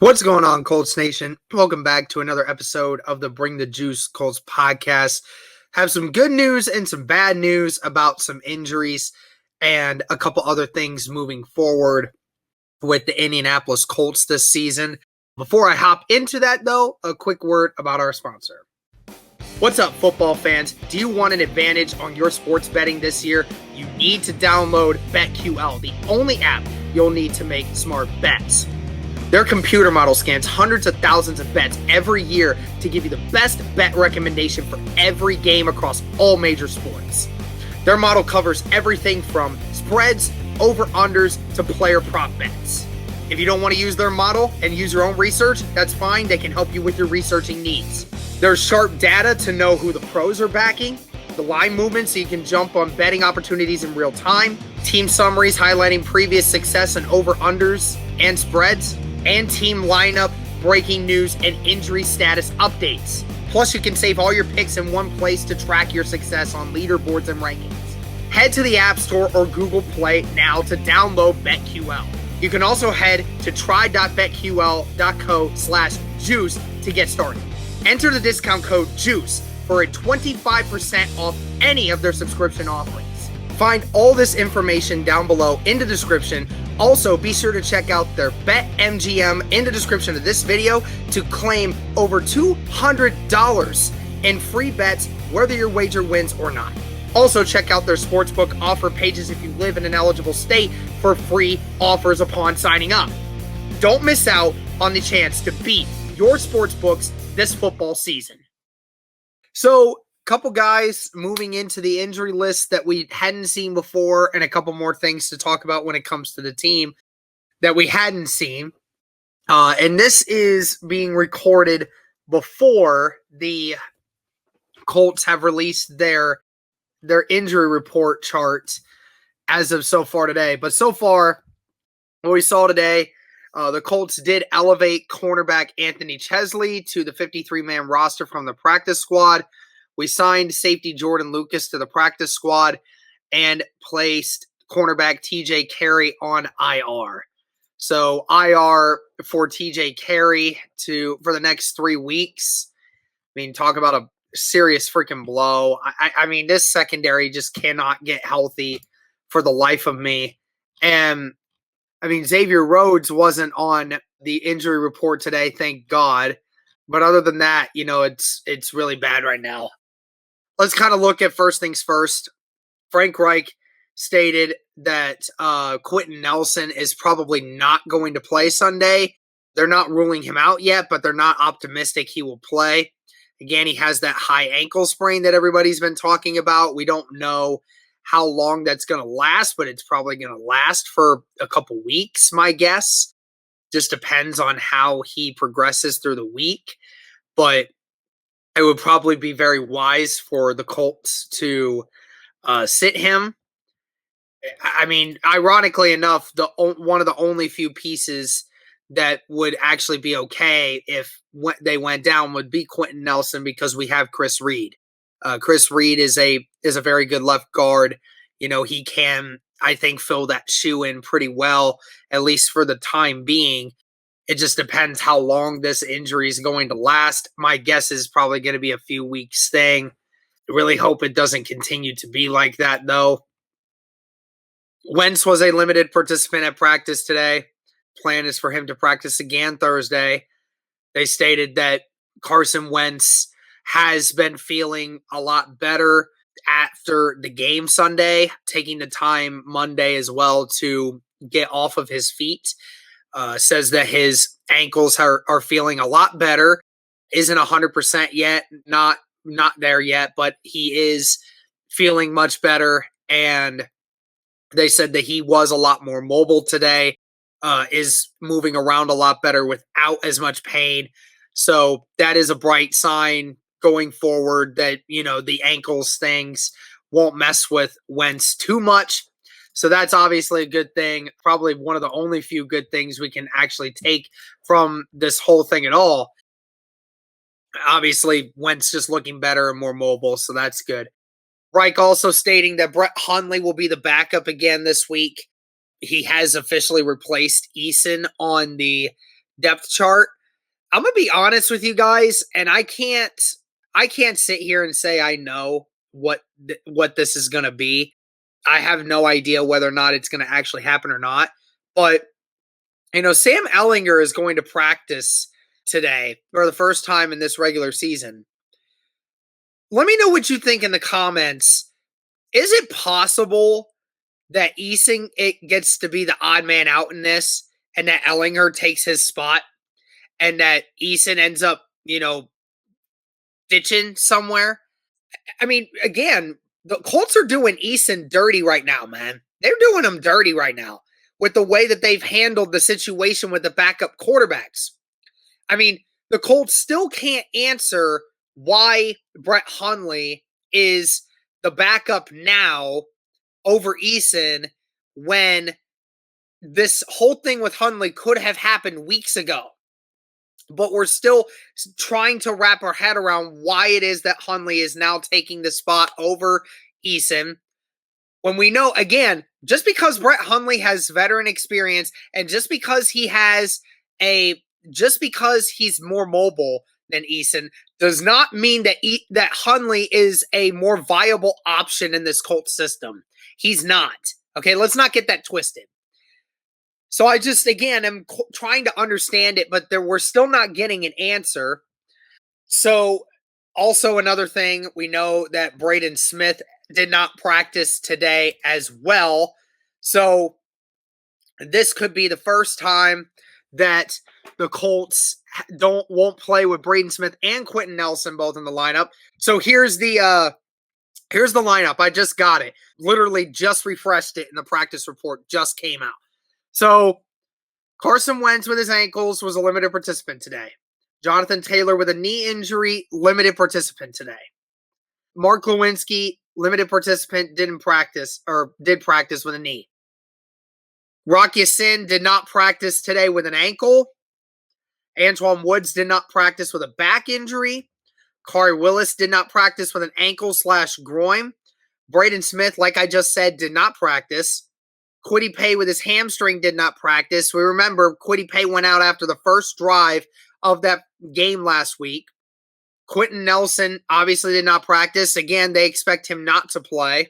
What's going on, Colts Nation? Welcome back to another episode of the Bring the Juice Colts podcast. Have some good news and some bad news about some injuries and a couple other things moving forward with the Indianapolis Colts this season. Before I hop into that, though, a quick word about our sponsor. What's up, football fans? Do you want an advantage on your sports betting this year? You need to download BetQL, the only app you'll need to make smart bets. Their computer model scans hundreds of thousands of bets every year to give you the best bet recommendation for every game across all major sports. Their model covers everything from spreads, over-unders, to player prop bets. If you don't want to use their model and use your own research, that's fine. They can help you with your researching needs. There's sharp data to know who the pros are backing, the line movement so you can jump on betting opportunities in real time, team summaries highlighting previous success and over-unders and spreads, and team lineup, breaking news, and injury status updates. Plus, you can save all your picks in one place to track your success on leaderboards and rankings. Head to the App Store or Google Play now to download BetQL. You can also head to try.betql.co/juice to get started. Enter the discount code JUICE for a 25% off any of their subscription offerings. Find all this information down below in the description. Also, be sure to check out their BetMGM in the description of this video to claim over $200 in free bets, whether your wager wins or not. Also, check out their sportsbook offer pages if you live in an eligible state for free offers upon signing up. Don't miss out on the chance to beat your sportsbooks this football season. So, couple guys moving into the injury list that we hadn't seen before, and a couple more things to talk about when it comes to the team that we hadn't seen. And this is being recorded before the Colts have released their injury report charts as of so far today. But so far, what we saw today, the Colts did elevate cornerback Anthony Chesley to the 53-man roster from the practice squad. We signed safety Jordan Lucas to the practice squad and placed cornerback TJ Carey on IR. So IR for TJ Carey for the next 3 weeks. I mean, talk about a serious freaking blow. I mean, this secondary just cannot get healthy for the life of me. And I mean, Xavier Rhodes wasn't on the injury report today, thank God. But other than that, you know, it's really bad right now. Let's kind of look at first things first. Frank Reich stated that Quentin Nelson is probably not going to play Sunday. They're not ruling him out yet, but they're not optimistic he will play. Again, he has that high ankle sprain that everybody's been talking about. We don't know how long that's going to last, but it's probably going to last for a couple weeks, my guess. Just depends on how he progresses through the week. But it would probably be very wise for the Colts to sit him. I mean, ironically enough, one of the only few pieces that would actually be okay if they went down would be Quentin Nelson, because we have Chris Reed. Chris Reed is a very good left guard. You know, he can, I think, fill that shoe in pretty well, at least for the time being. It just depends how long this injury is going to last. My guess is probably going to be a few weeks thing. I really hope it doesn't continue to be like that, though. Wentz was a limited participant at practice today. Plan is for him to practice again Thursday. They stated that Carson Wentz has been feeling a lot better after the game Sunday, taking the time Monday as well to get off of his feet. Says that his ankles are feeling a lot better. Isn't 100% yet, not there yet, but he is feeling much better. And they said that he was a lot more mobile today, is moving around a lot better without as much pain. So that is a bright sign going forward that, you know, the ankles things won't mess with Wentz too much. So that's obviously a good thing. Probably one of the only few good things we can actually take from this whole thing at all. Obviously, Wentz just looking better and more mobile, so that's good. Reich also stating that Brett Hundley will be the backup again this week. He has officially replaced Eason on the depth chart. I'm gonna be honest with you guys, and I can't sit here and say I know what this is gonna be. I have no idea whether or not it's gonna actually happen or not. But Sam Ellinger is going to practice today for the first time in this regular season. Let me know what you think in the comments. Is it possible that it gets to be the odd man out in this, and that Ellinger takes his spot, and that Eason ends up, ditching somewhere? I mean, again, the Colts are doing Eason dirty right now, man. They're doing him dirty right now with the way that they've handled the situation with the backup quarterbacks. I mean, the Colts still can't answer why Brett Hundley is the backup now over Eason when this whole thing with Hundley could have happened weeks ago. But we're still trying to wrap our head around why it is that Hundley is now taking the spot over Eason. When we know, again, just because Brett Hundley has veteran experience and just because he's more mobile than Eason does not mean that Hundley is a more viable option in this Colts system. He's not. Okay, let's not get that twisted. So I just, again, am trying to understand it, but we're still not getting an answer. So also another thing, we know that Braden Smith did not practice today as well. So this could be the first time that the Colts won't play with Braden Smith and Quentin Nelson both in the lineup. So here's the lineup. I just got it. Literally just refreshed it, and the practice report just came out. So Carson Wentz with his ankles was a limited participant today. Jonathan Taylor with a knee injury, limited participant today. Mark Lewinsky, limited participant, did practice with a knee. Rock Ya-Sin did not practice today with an ankle. Antoine Woods did not practice with a back injury. Kari Willis did not practice with an ankle/groin. Braden Smith, like I just said, did not practice. Kwity Paye with his hamstring did not practice. We remember Kwity Paye went out after the first drive of that game last week. Quentin Nelson obviously did not practice. Again, they expect him not to play.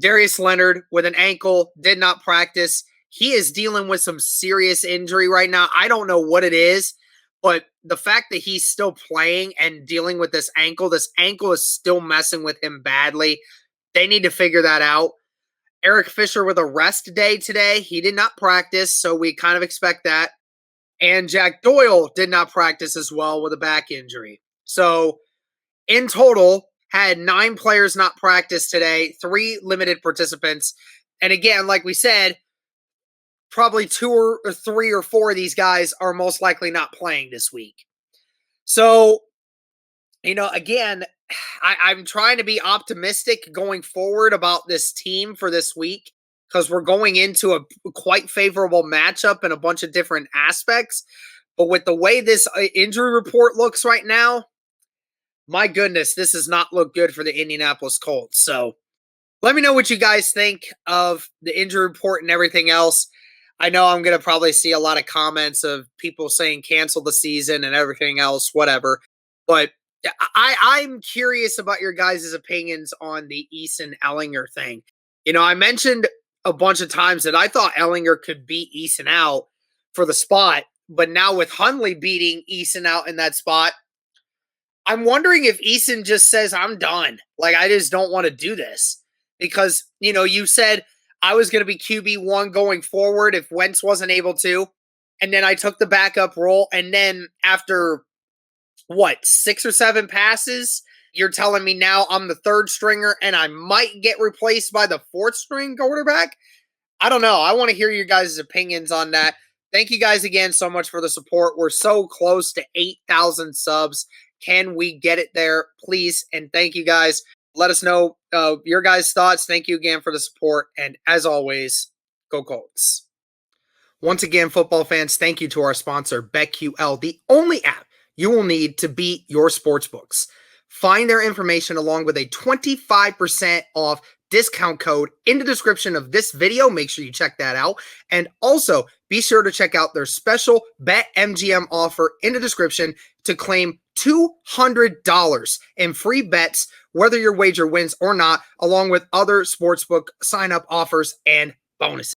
Darius Leonard with an ankle did not practice. He is dealing with some serious injury right now. I don't know what it is, but the fact that he's still playing and dealing with this ankle is still messing with him badly. They need to figure that out. Eric Fisher with a rest day today. He did not practice, so we kind of expect that. And Jack Doyle did not practice as well with a back injury. So in total, had 9 players not practice today, 3 limited participants. And again, like we said, probably 2 or 3 or 4 of these guys are most likely not playing this week. So, again, I'm trying to be optimistic going forward about this team for this week because we're going into a quite favorable matchup in a bunch of different aspects. But with the way this injury report looks right now, my goodness, this does not look good for the Indianapolis Colts. So let me know what you guys think of the injury report and everything else. I know I'm going to probably see a lot of comments of people saying cancel the season and everything else, whatever. But I'm curious about your guys' opinions on the Eason Ellinger thing. I mentioned a bunch of times that I thought Ellinger could beat Eason out for the spot, but now with Hundley beating Eason out in that spot, I'm wondering if Eason just says, I'm done. Like, I just don't want to do this. Because, you said I was going to be QB1 going forward if Wentz wasn't able to. And then I took the backup role. And then after 6 or 7 passes, you're telling me now I'm the 3rd stringer and I might get replaced by the 4th string quarterback? I don't know. I want to hear your guys' opinions on that. Thank you guys again so much for the support. We're so close to 8,000 subs. Can we get it there, please? And thank you guys. Let us know your guys' thoughts. Thank you again for the support. And as always, go Colts. Once again, football fans, thank you to our sponsor, BetQL, the only app you will need to beat your sportsbooks. Find their information along with a 25% off discount code in the description of this video. Make sure you check that out. And also, be sure to check out their special BetMGM offer in the description to claim $200 in free bets, whether your wager wins or not, along with other sportsbook sign-up offers and bonuses.